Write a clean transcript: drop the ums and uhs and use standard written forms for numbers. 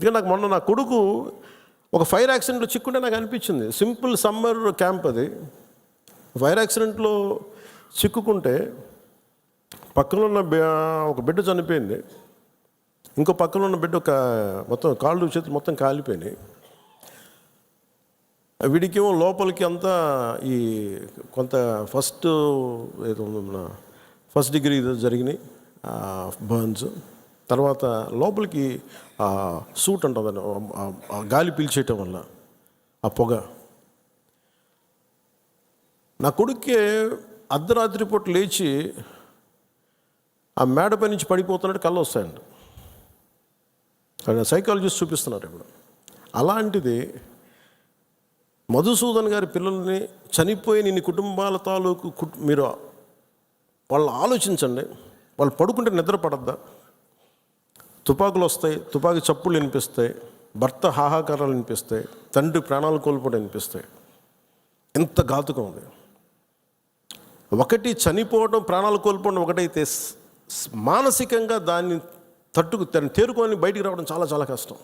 ఇక నాకు మొన్న నా కొడుకు ఒక ఫైర్ యాక్సిడెంట్లో చిక్కుంటే నాకు అనిపించింది. సింపుల్ సమ్మర్ క్యాంప్ అది. ఫైర్ యాక్సిడెంట్లో చిక్కుకుంటే పక్కన ఉన్న ఒక బిడ్డ చనిపోయింది, ఇంకో పక్కన ఉన్న బిడ్డ ఒక మొత్తం కాళ్ళు చేతులు మొత్తం కాలిపోయినాయి. వీడికేమో లోపలికి అంతా ఈ కొంత ఫస్ట్ డిగ్రీ జరిగినాయి బర్న్స్. తర్వాత లోపలికి సూట్ ఉంటుందని గాలి పీల్చేయటం వల్ల ఆ పొగ. నా కొడుక్కే అర్ధరాత్రి పూట లేచి ఆ మేడపై నుంచి పడిపోతున్నట్టు కళ్ళు వస్తాయండి. సైకాలజిస్ట్ చూపిస్తున్నారు ఇప్పుడు. అలాంటిది మధుసూదన్ గారి పిల్లల్ని చనిపోయిన ఇన్ని కుటుంబాల తాలూకు మీరు వాళ్ళు ఆలోచించండి. వాళ్ళు పడుకుంటే నిద్ర పడద్దా? తుపాకులు వస్తాయి, తుపాకీ చప్పుళ్ళు వినిపిస్తాయి, భర్త హాహాకారాలు వినిపిస్తాయి, తండ్రి ప్రాణాలు కోల్పోవడం వినిపిస్తాయి. ఎంత ఘాతుకం ఉంది. ఒకటి చనిపోవడం, ప్రాణాలు కోల్పోవడం ఒకటైతే మానసికంగా దాన్ని తేరుకొని బయటికి రావడం చాలా చాలా కష్టం.